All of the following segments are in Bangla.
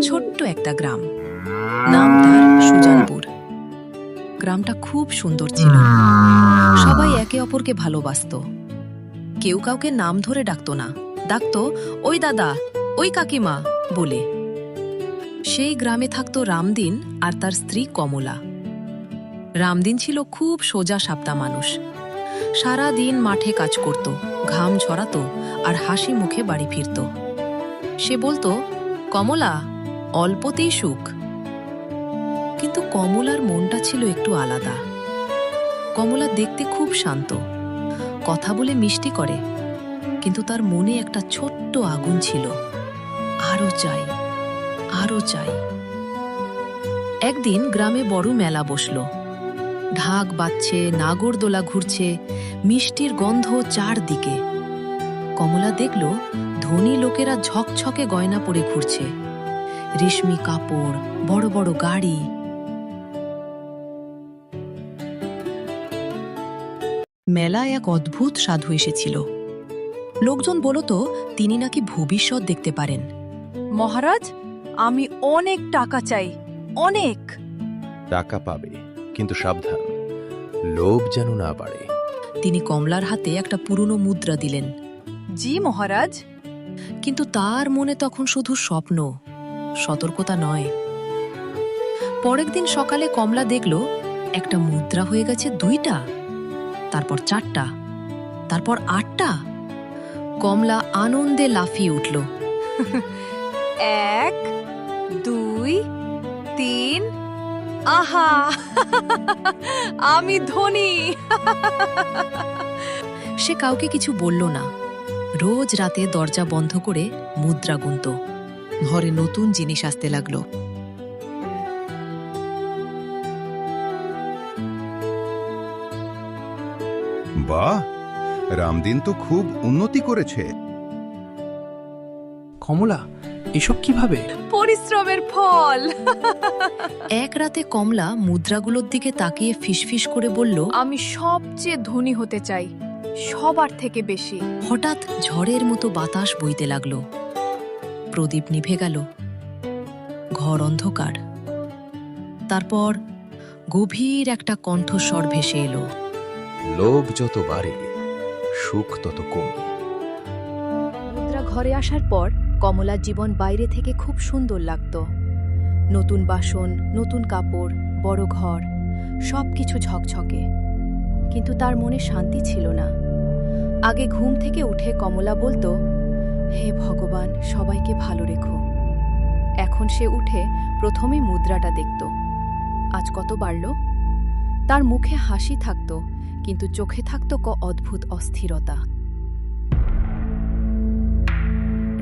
ছোট্ট একটা গ্রাম, নাম তার সুজানপুর। গ্রামটা খুব সুন্দর ছিল, সবাই একে অপরকে ভালোবাসতো। কেউ কাউকে নাম ধরে ডাকতো না, ডাকতো ওই দাদা, ওই কাকিমা বলে। সেই গ্রামে থাকতো রামদিন আর তার স্ত্রী কমলা। রামদিন ছিল খুব সোজা সাপটা মানুষ। সারা দিন মাঠে কাজ করত, ঘাম ঝরাতো আর হাসি মুখে বাড়ি ফিরত। সে বলতো, কমলা, অল্পতেই সুখ। কিন্তু কমলার মনটা ছিল একটু আলাদা। কমলা দেখতে খুব শান্ত, কথা বলে মিষ্টি করে, কিন্তু তার মনে একটা ছোট্ট আগুন ছিল। আরো চাই, আরো চাই। একদিন গ্রামে বড় মেলা বসল। ঢাক বাজছে, নাগরদোলা ঘুরছে, মিষ্টির গন্ধ চারদিকে। কমলা দেখল ধনী লোকেরা ঝকঝকে গয়না পরে ঘুরছে, রেশমি কাপড়, বড় বড় গাড়ি। মেলায় এক অদ্ভুত সাধু এসেছিল। লোকজন বলতো তিনি নাকি ভবিষ্যৎ দেখতে পারেন। মহারাজ, আমি অনেক টাকা চাই, অনেক। টাকা পাবে, কিন্তু সাবধান, লোভ যেন না বাড়ে। তিনি কমলার হাতে একটা পুরনো মুদ্রা দিলেন। জি মহারাজ। কিন্তু তার মনে তখন শুধু স্বপ্ন, সতর্কতা নয়। পরের দিন সকালে কমলা দেখল একটা মুদ্রা হয়ে গেছে 2টা, তারপর 4টা, তারপর 8টা। কমলা আনন্দে লাফিয়ে উঠল। 1, 2, 3, আহা! আমি ধনী। সে কাউকে কিছু বলল না। রোজ রাতে দরজা বন্ধ করে মুদ্রা গুনত। ঘরে নতুন জিনিস আসতে লাগলো। বাহ, রামদিন তো খুব উন্নতি করেছে। কমলা, এসব কিভাবে? পরিশ্রমের ফল। এক রাতে কমলা মুদ্রাগুলোর দিকে তাকিয়ে ফিসফিস করে বলল, আমি সবচেয়ে ধনী হতে চাই, সবার থেকে বেশি। হঠাৎ ঝড়ের মতো বাতাস বইতে লাগলো। প্রদীপ নিভে গেল, ঘর অন্ধকার। তারপর গভীর একটা কণ্ঠস্বর ভেসে এলো, লোভ যত বাড়ে, সুখ তত কমে। মুদ্রা ঘরে আসার পর কমলার জীবন বাইরে থেকে খুব সুন্দর লাগত। নতুন বাসন, নতুন কাপড়, বড় ঘর, সবকিছু ঝকঝকে। কিন্তু তার মনে শান্তি ছিল না। আগে ঘুম থেকে উঠে কমলা বলতো, হে ভগবান, সবাইকে ভালো রেখো। এখন সে উঠে প্রথমেই মুদ্রাটা দেখত। আজ কত বাড়ল? তার মুখে হাসি থাকত, কিন্তু চোখে থাকত অদ্ভুত অস্থিরতা।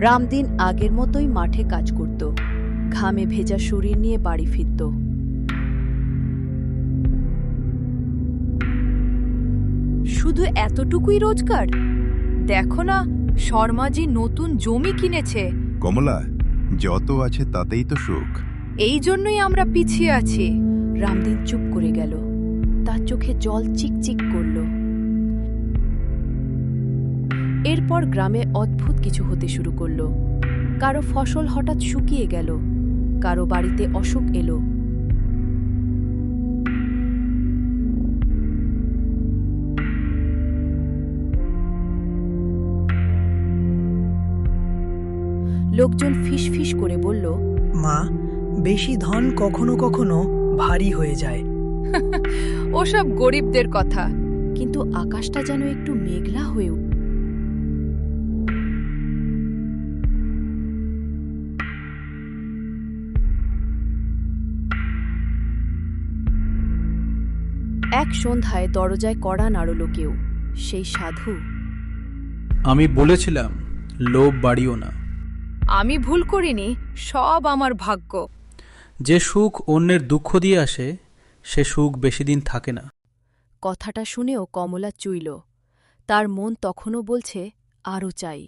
রামদিন আগের মতোই মাঠে কাজ করত, ঘামে ভেজা শরীর নিয়ে বাড়ি ফিরত। শুধু এতটুকুই রোজগার? দেখো না, শর্মাজি নতুন জমি কিনেছে। কমলা, যত আছে তাতেই তো সুখ। এই জন্যই আমরা পিছিয়ে আছি। রামদিন চুপ করে গেল, তার চোখে জল চিকচিক করল। এরপর গ্রামে অদ্ভুত কিছু হতে শুরু করল। কারো ফসল হঠাৎ শুকিয়ে গেল, কারো বাড়িতে অসুখ এলো। লোকজন ফিসফিস করে বলল, মা, বেশি ধন কখনো কখনো ভারী হয়ে যায়। ওসব গরিবদের কথা। কিন্তু আকাশটা যেন একটু মেঘলা হয়ে উঠল। এক সন্ধ্যায় দরজায় কড়া নাড়ল কেউ। সেই সাধু। আমি বলেছিলাম, লোভ বাড়িও না। আমি ভুল করিনি, সব আমার ভাগ্য। যে সুখ অন্যের দুঃখ দিয়ে আসে, সে সুখ বেশি দিন থাকে না। কথাটা শুনেও কমলা চুইল। তার মন তখনও বলছে, আরও চাই।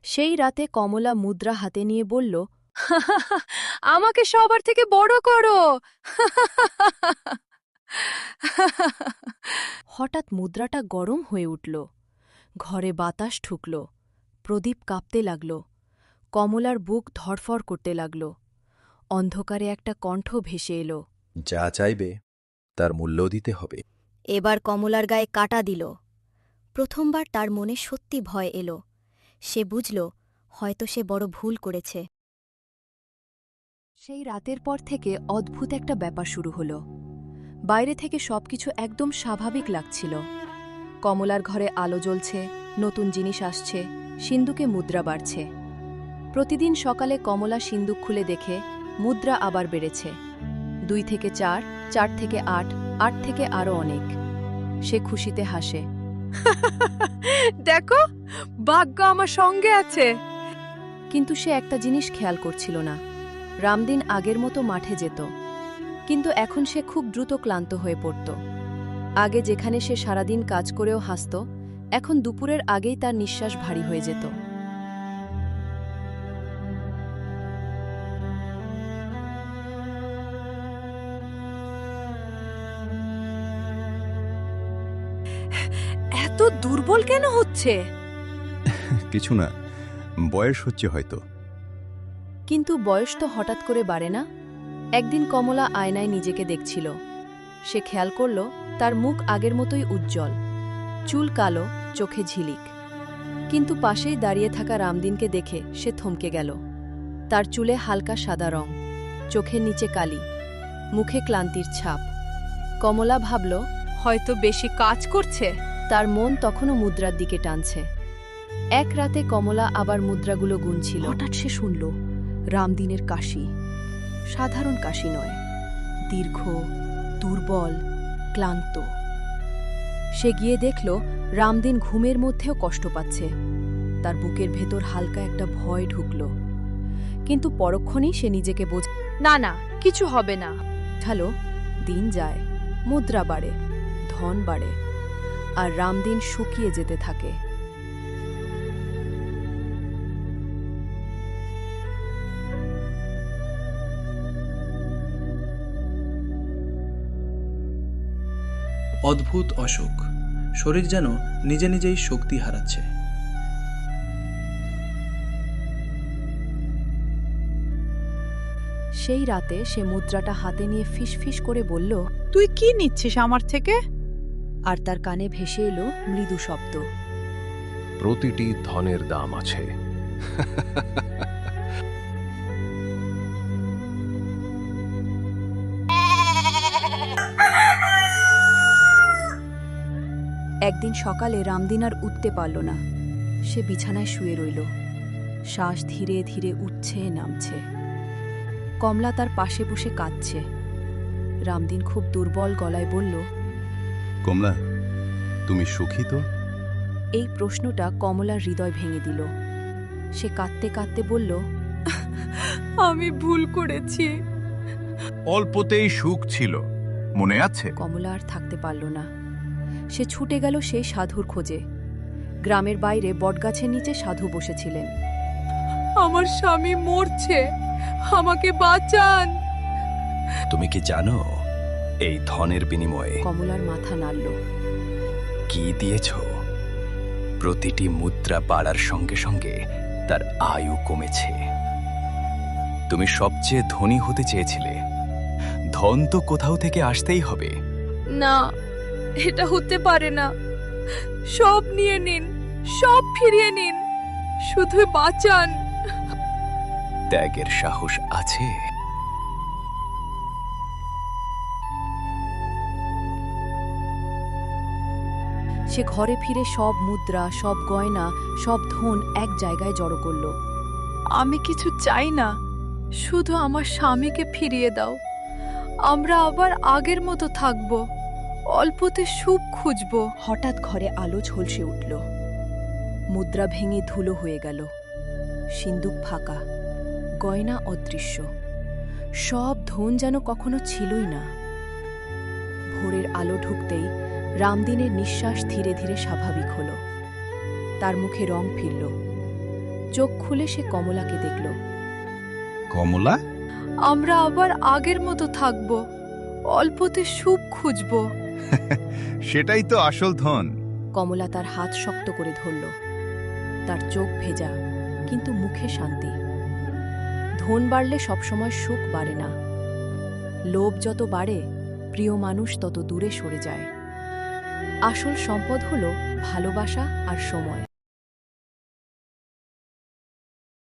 সেই রাতে কমলা মুদ্রা হাতে নিয়ে বলল, আমাকে সবার থেকে বড় করো। হঠাৎ মুদ্রাটা গরম হয়ে উঠল। ঘরে বাতাস ঢুকল, প্রদীপ কাঁপতে লাগল। কমলার বুক ধড়ফড় করতে লাগল। অন্ধকারে একটা কণ্ঠ ভেসে এলো। যা চাইবে তার মূল্য দিতে হবে। এবার কমলার গায়ে কাঁটা দিল। প্রথমবার তার মনে সত্যি ভয় এলো। সে বুঝল হয়তো সে বড় ভুল করেছে। সেই রাতের পর থেকে অদ্ভুত একটা ব্যাপার শুরু হলো। বাইরে থেকে সবকিছু একদম স্বাভাবিক লাগছিল। কমলার ঘরে আলো জ্বলছে, নতুন জিনিস আসছে, সিন্দুকে মুদ্রা বাড়ছে। প্রতিদিন সকালে কমলা সিন্দুক খুলে দেখে মুদ্রা আবার বেড়েছে। 2 থেকে 4, 4 থেকে 8, 8 থেকে আরও অনেক। সে খুশিতে হাসে। দেখো, ভাগ্য আমার সঙ্গে আছে। কিন্তু সে একটা জিনিস খেয়াল করছিল না। রামদিন আগের মতো মাঠে যেত, কিন্তু এখন সে খুব দ্রুত ক্লান্ত হয়ে পড়ত। আগে যেখানে সে সারাদিন কাজ করেও হাসত, এখন দুপুরের আগেই তার নিঃশ্বাস ভারী হয়ে যেত। এত দুর্বল কেন হচ্ছে? কিছু না, বয়স হচ্ছে হয়তো। কিন্তু বয়স তো হঠাৎ করে বাড়ে না। একদিন কমলা আয়নায় নিজেকে দেখছিল। সে খেয়াল করল তার মুখ আগের মতোই উজ্জ্বল, চুল কালো, চোখে ঝিলিক। কিন্তু পাশেই দাঁড়িয়ে থাকা রামদিনকে দেখে সে থমকে গেল। তার চুলে হালকা সাদা রং, চোখের নিচে কালি, মুখে ক্লান্তির ছাপ। কমলা ভাবল হয়তো বেশি কাজ করছে। তার মন তখনও মুদ্রার দিকে টানছে। এক রাতে কমলা আবার মুদ্রাগুলো গুনছিল। হঠাৎ সে শুনল রামদিনের কাশি। সাধারণ কাশি নয়, দীর্ঘ, দুর্বল, ক্লান্ত। সে গিয়ে দেখল রামদিন ঘুমের মধ্যেও কষ্ট পাচ্ছে। তার বুকের ভেতর হালকা একটা ভয় ঢুকল। কিন্তু পরক্ষণেই সে নিজেকে না না, কিছু হবে না। ঝালো, দিন যায়, মুদ্রা বাড়ে, ধন বাড়ে, আর রামদিন শুকিয়ে যেতে থাকে। অদ্ভুত অসুখ, শরীর যেন নিজে নিজেই শক্তি হারাচ্ছে। সেই রাতে সে মুদ্রাটা হাতে নিয়ে ফিসফিস করে বলল, তুই কি নিচ্ছিস আমার থেকে? আর তার কানে ভেসে এলো মৃদু শব্দ, প্রতিটি ধনের দাম আছে। একদিন সকালে রামদিন আর উঠতে পারল না। সে বিছানায় শুয়ে রইল। শ্বাস ধীরে ধীরে উঠছে, নামছে। কমলা তার পাশে বসে কাঁদছে। রামদিন খুব দুর্বল গলায় বলল, কমলা, তুমি সুখী তো? এই প্রশ্নটা কমলার হৃদয় ভেঙে দিল। সে কাঁদতে কাঁদতে বলল, আমি ভুল করেছি। অল্পতেই সুখ ছিল, মনে আছে? কমলা আর থাকতে পারল না। সে ছুটে গেল সেই সাধুর খোঁজে। গ্রামের বাইরে বটগাছের নিচে সাধু বসেছিলেন। আমার স্বামী মরছে, আমাকে বাঁচান। তুমি কি জানো এই ধনের বিনিময়ে কমলার মাথা নাড়ল। কি দিয়েছ? প্রতিটি মুদ্রা বাড়ার সঙ্গে সঙ্গে তার আয়ু কমেছে। তুমি সবচেয়ে ধনী হতে চেয়েছিলে, ধন তো কোথাও থেকে আসতেই হবে। না, এটা হতে পারে না। সব নিয়ে নিন, সব ফিরিয়ে নিন, শুধু বাঁচান। ত্যাগের সাহস আছে? সে ঘরে ফিরে সব মুদ্রা, সব গয়না, সব ধন এক জায়গায় জড়ো করল। আমি কিছু চাই না, শুধু আমার স্বামীকে ফিরিয়ে দাও। আমরা আবার আগের মতো থাকব, অল্পতে সুখ খুঁজব। হঠাৎ ঘরে আলো ঝলসে উঠল। মুদ্রা ভেঙে ধুলো হয়ে গেল। সিন্দুক ফাঁকা, গয়না অদৃশ্য। সব ধন যেন কখনো ছিলই না। ভোরের আলো ঢুকতেই রামদিনের নিঃশ্বাস ধীরে ধীরে স্বাভাবিক হল। তার মুখে রং ফিরল। চোখ খুলে সে কমলাকে দেখল। কমলা, আমরা আবার আগের মতো থাকব, অল্পতে সুখ খুঁজব। সেটাই তো আসল ধন। কমলা তার হাত শক্ত করে ধরল। তার চোখ ভেজা, কিন্তু মুখে শান্তি। ধন বাড়লে সবসময় সুখ বাড়ে না। লোভ যত বাড়ে, প্রিয় মানুষ তত দূরে সরে যায়। আসল সম্পদ হল ভালোবাসা আর সময়।